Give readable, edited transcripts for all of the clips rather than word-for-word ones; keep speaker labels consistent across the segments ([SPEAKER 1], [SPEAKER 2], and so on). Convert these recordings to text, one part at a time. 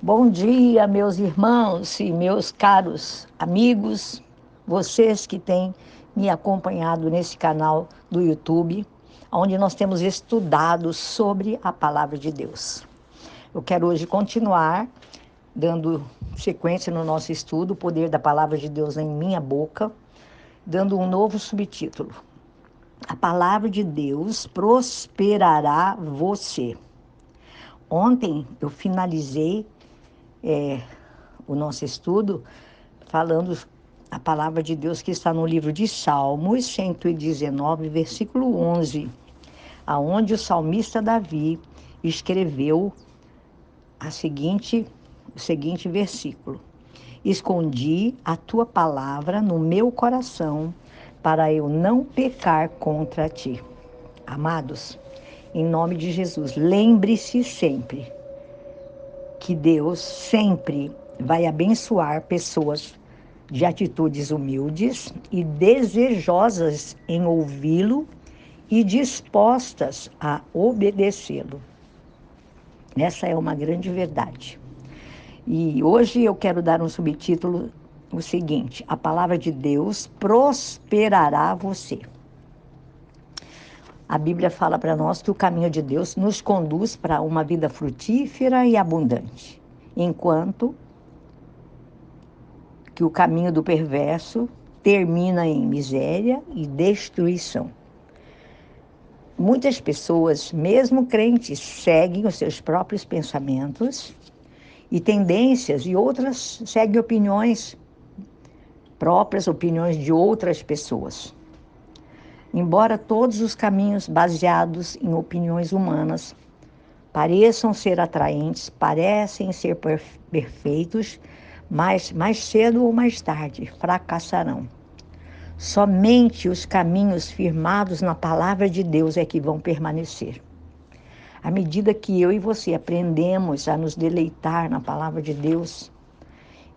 [SPEAKER 1] Bom dia, meus irmãos e meus caros amigos, vocês que têm me acompanhado nesse canal do YouTube, onde nós temos estudado sobre a Palavra de Deus. Eu quero hoje continuar dando sequência no nosso estudo, o poder da Palavra de Deus em minha boca, dando um novo subtítulo. A Palavra de Deus prosperará você. Ontem eu finalizei o nosso estudo falando a palavra de Deus que está no livro de Salmos 119, versículo 11, aonde o salmista Davi escreveu o seguinte versículo: Escondi a tua palavra no meu coração para eu não pecar contra ti. Amados, em nome de Jesus, lembre-se sempre que Deus sempre vai abençoar pessoas de atitudes humildes e desejosas em ouvi-lo e dispostas a obedecê-lo. Essa é uma grande verdade. E hoje eu quero dar um subtítulo, o seguinte: a palavra de Deus prosperará você. A Bíblia fala para nós que o caminho de Deus nos conduz para uma vida frutífera e abundante, enquanto que o caminho do perverso termina em miséria e destruição. Muitas pessoas, mesmo crentes, seguem os seus próprios pensamentos e tendências, e outras seguem opiniões próprias, opiniões de outras pessoas. Embora todos os caminhos baseados em opiniões humanas pareçam ser atraentes, parecem ser perfeitos, mas mais cedo ou mais tarde fracassarão. Somente os caminhos firmados na palavra de Deus é que vão permanecer. À medida que eu e você aprendemos a nos deleitar na palavra de Deus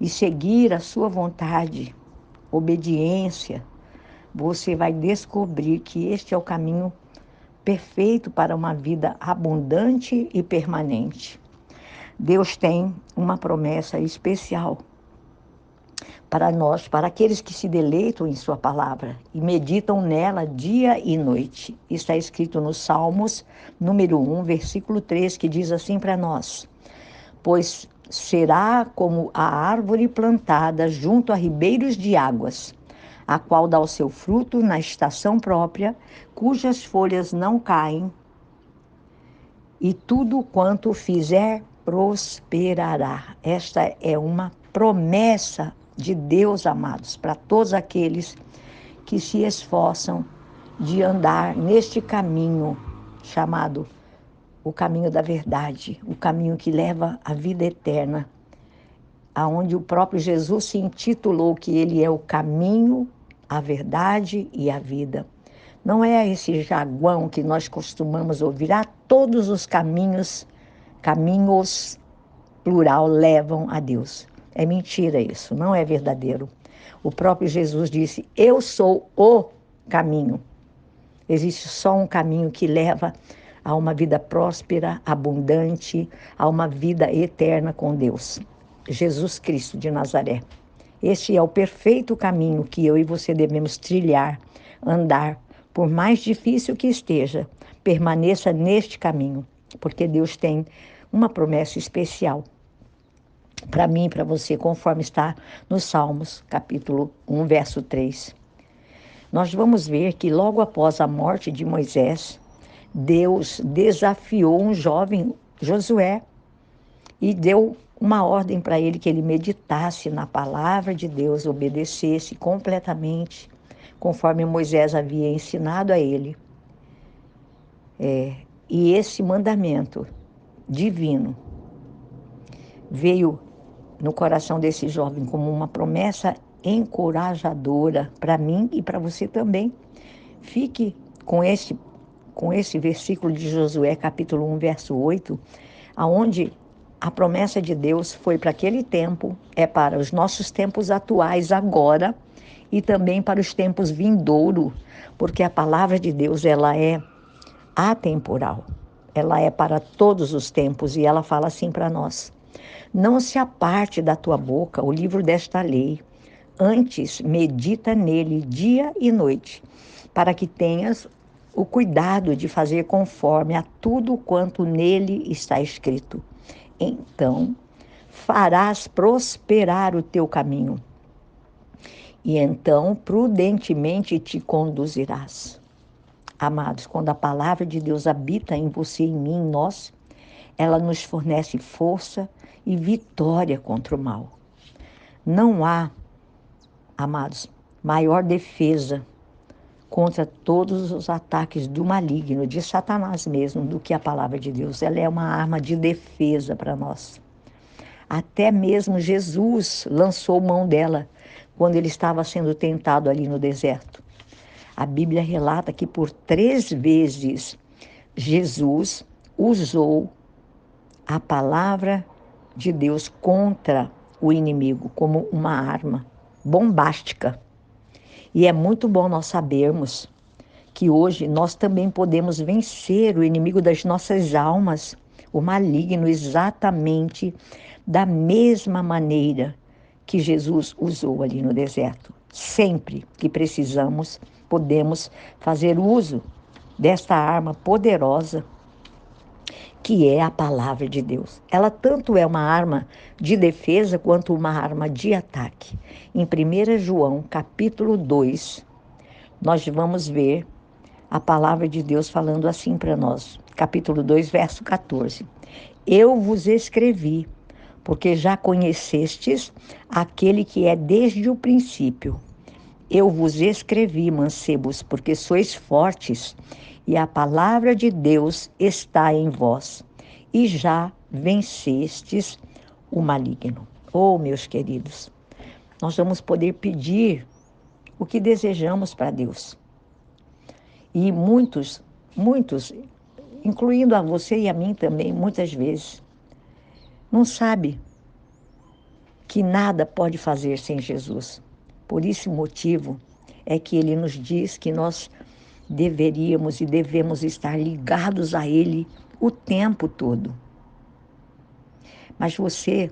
[SPEAKER 1] e seguir a sua vontade, obediência, você vai descobrir que este é o caminho perfeito para uma vida abundante e permanente. Deus tem uma promessa especial para nós, para aqueles que se deleitam em sua palavra e meditam nela dia e noite. Está escrito no Salmos, número 1, versículo 3, que diz assim para nós: Pois será como a árvore plantada junto a ribeiros de águas, a qual dá o seu fruto na estação própria, cujas folhas não caem, e tudo quanto fizer prosperará. Esta é uma promessa de Deus, amados, para todos aqueles que se esforçam de andar neste caminho chamado o caminho da verdade, o caminho que leva à vida eterna, aonde o próprio Jesus se intitulou que ele é o caminho, a verdade e a vida. Não é esse jaguão que nós costumamos ouvir, todos os caminhos, plural, levam a Deus. É mentira isso, não é verdadeiro. O próprio Jesus disse: eu sou o caminho. Existe só um caminho que leva a uma vida próspera, abundante, a uma vida eterna com Deus. Jesus Cristo de Nazaré. Este é o perfeito caminho que eu e você devemos trilhar, andar. Por mais difícil que esteja, permaneça neste caminho, porque Deus tem uma promessa especial para mim e para você, conforme está nos Salmos, capítulo 1, verso 3. Nós vamos ver que logo após a morte de Moisés, Deus desafiou um jovem, Josué, e deu uma ordem para ele que ele meditasse na palavra de Deus, obedecesse completamente, conforme Moisés havia ensinado a ele. E esse mandamento divino veio no coração desse jovem como uma promessa encorajadora para mim e para você também. Fique com esse versículo de Josué, capítulo 1, verso 8, aonde a promessa de Deus foi para aquele tempo, é para os nossos tempos atuais agora e também para os tempos vindouros, porque a palavra de Deus, ela é atemporal. Ela é para todos os tempos e ela fala assim para nós: Não se aparte da tua boca o livro desta lei. Antes, medita nele dia e noite, para que tenhas o cuidado de fazer conforme a tudo quanto nele está escrito. Então, farás prosperar o teu caminho, e então prudentemente te conduzirás. Amados, quando a palavra de Deus habita em você, em mim, em nós, ela nos fornece força e vitória contra o mal. Não há, amados, maior defesa contra todos os ataques do maligno, de Satanás mesmo, do que a palavra de Deus. Ela é uma arma de defesa para nós. Até mesmo Jesus lançou mão dela quando ele estava sendo tentado ali no deserto. A Bíblia relata que por 3 vezes Jesus usou a palavra de Deus contra o inimigo como uma arma bombástica. E é muito bom nós sabermos que hoje nós também podemos vencer o inimigo das nossas almas, o maligno, exatamente da mesma maneira que Jesus usou ali no deserto. Sempre que precisamos, podemos fazer uso desta arma poderosa que é a palavra de Deus. Ela tanto é uma arma de defesa quanto uma arma de ataque. Em 1 João, capítulo 2, nós vamos ver a palavra de Deus falando assim para nós. Capítulo 2, verso 14. Eu vos escrevi, porque já conhecestes aquele que é desde o princípio. Eu vos escrevi, mancebos, porque sois fortes, e a palavra de Deus está em vós, e já vencestes o maligno. Oh, meus queridos, nós vamos poder pedir o que desejamos para Deus. E muitos, incluindo a você e a mim também, muitas vezes, não sabe que nada pode fazer sem Jesus. Por esse motivo é que ele nos diz que nós deveríamos e devemos estar ligados a ele o tempo todo. Mas você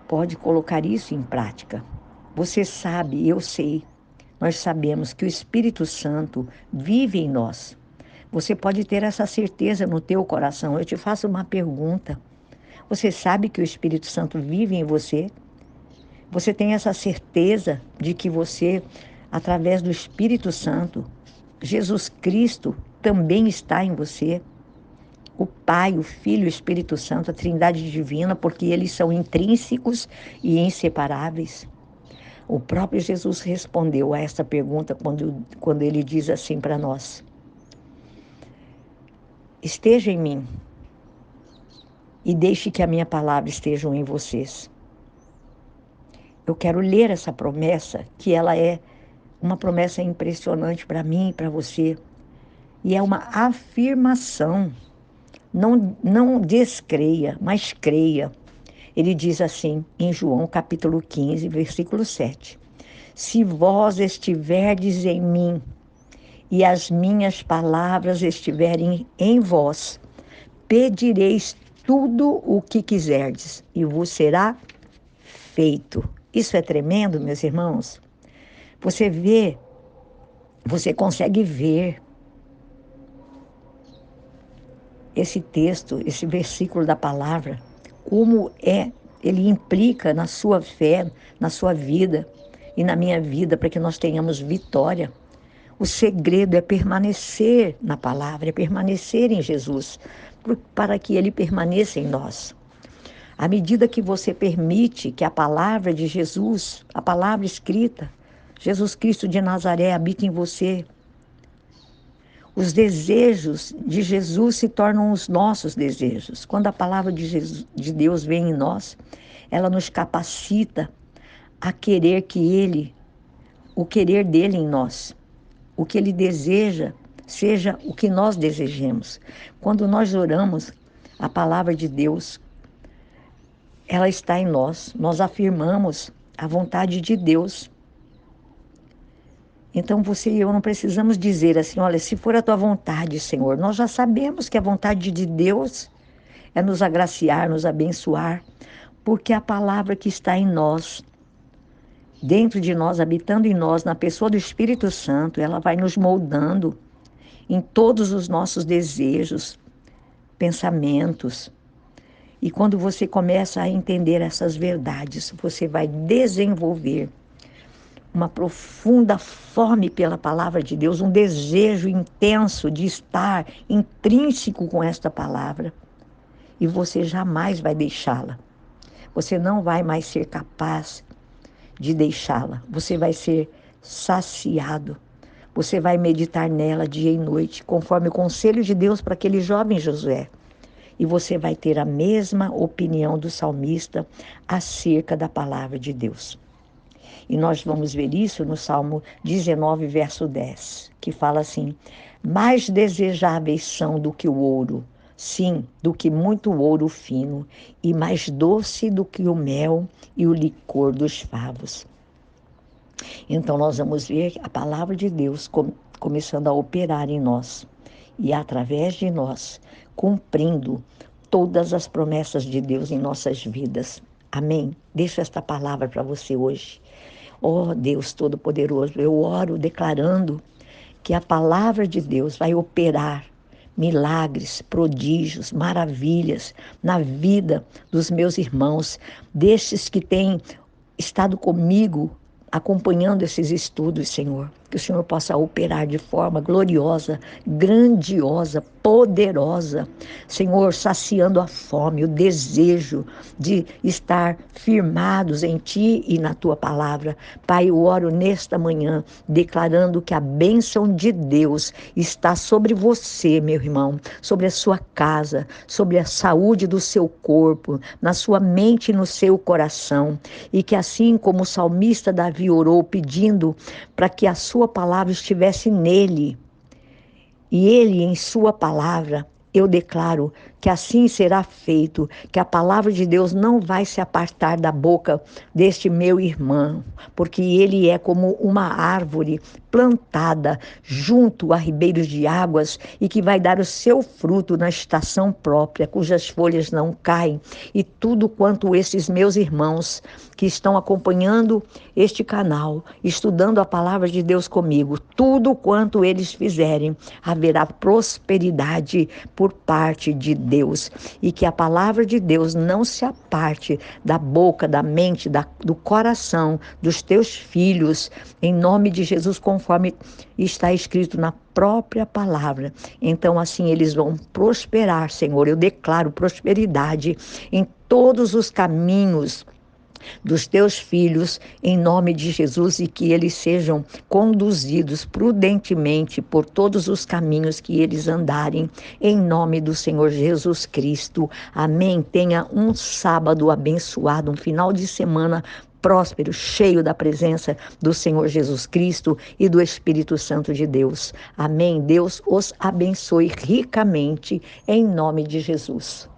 [SPEAKER 1] pode colocar isso em prática. Você sabe, eu sei, nós sabemos que o Espírito Santo vive em nós. Você pode ter essa certeza no teu coração. Eu te faço uma pergunta. Você sabe que o Espírito Santo vive em você? Você tem essa certeza de que você, através do Espírito Santo, Jesus Cristo também está em você? O Pai, o Filho e o Espírito Santo, a Trindade Divina, porque eles são intrínsecos e inseparáveis. O próprio Jesus respondeu a essa pergunta quando ele diz assim para nós: esteja em mim e deixe que a minha palavra esteja em vocês. Eu quero ler essa promessa, que ela é uma promessa impressionante para mim e para você. E é uma afirmação. Não descreia, mas creia. Ele diz assim, em João capítulo 15, versículo 7. Se vós estiverdes em mim e as minhas palavras estiverem em vós, pedireis tudo o que quiserdes e vos será feito. Isso é tremendo, meus irmãos. Você consegue ver esse texto, esse versículo da palavra, como ele implica na sua fé, na sua vida e na minha vida, para que nós tenhamos vitória. O segredo é permanecer na palavra, é permanecer em Jesus, para que ele permaneça em nós. À medida que você permite que a palavra de Jesus, a palavra escrita, Jesus Cristo de Nazaré habite em você, os desejos de Jesus se tornam os nossos desejos. Quando a palavra de Deus vem em nós, ela nos capacita a querer o querer dele em nós, o que ele deseja, seja o que nós desejemos. Quando nós oramos, a palavra de Deus, ela está em nós. Nós afirmamos a vontade de Deus. Então você e eu não precisamos dizer assim, olha, se for a tua vontade, Senhor. Nós já sabemos que a vontade de Deus é nos agraciar, nos abençoar, porque a palavra que está em nós, dentro de nós, habitando em nós, na pessoa do Espírito Santo, ela vai nos moldando em todos os nossos desejos, pensamentos. E quando você começa a entender essas verdades, você vai desenvolver uma profunda fome pela palavra de Deus, um desejo intenso de estar intrínseco com esta palavra. E você jamais vai deixá-la. Você não vai mais ser capaz de deixá-la. Você vai ser saciado. Você vai meditar nela dia e noite, conforme o conselho de Deus para aquele jovem Josué. E você vai ter a mesma opinião do salmista acerca da palavra de Deus. E nós vamos ver isso no Salmo 19, verso 10, que fala assim: mais desejáveis são do que o ouro, sim, do que muito ouro fino, e mais doce do que o mel e o licor dos favos. Então nós vamos ver a palavra de Deus começando a operar em nós e através de nós, cumprindo todas as promessas de Deus em nossas vidas. Amém? Deixo esta palavra para você hoje. Oh Deus Todo-Poderoso, eu oro declarando que a palavra de Deus vai operar milagres, prodígios, maravilhas na vida dos meus irmãos, destes que têm estado comigo, acompanhando esses estudos, Senhor. Que o Senhor possa operar de forma gloriosa, grandiosa, poderosa. Senhor, saciando a fome, o desejo de estar firmados em Ti e na Tua palavra. Pai, eu oro nesta manhã, declarando que a bênção de Deus está sobre você, meu irmão, sobre a sua casa, sobre a saúde do seu corpo, na sua mente e no seu coração. E que assim como o salmista Davi orou pedindo para que a sua palavra estivesse nele, e ele em sua palavra, eu declaro que assim será feito, que a palavra de Deus não vai se apartar da boca deste meu irmão, porque ele é como uma árvore plantada junto a ribeiros de águas e que vai dar o seu fruto na estação própria, cujas folhas não caem. E tudo quanto esses meus irmãos que estão acompanhando este canal, estudando a palavra de Deus comigo, tudo quanto eles fizerem, haverá prosperidade por parte de Deus. E que a palavra de Deus não se aparte da boca, da mente, do coração dos teus filhos, em nome de Jesus, conforme está escrito na própria palavra. Então assim eles vão prosperar, Senhor. Eu declaro prosperidade em todos os caminhos dos teus filhos, em nome de Jesus, e que eles sejam conduzidos prudentemente por todos os caminhos que eles andarem, em nome do Senhor Jesus Cristo. Amém. Tenha um sábado abençoado, um final de semana próspero, cheio da presença do Senhor Jesus Cristo e do Espírito Santo de Deus. Amém. Deus os abençoe ricamente, em nome de Jesus.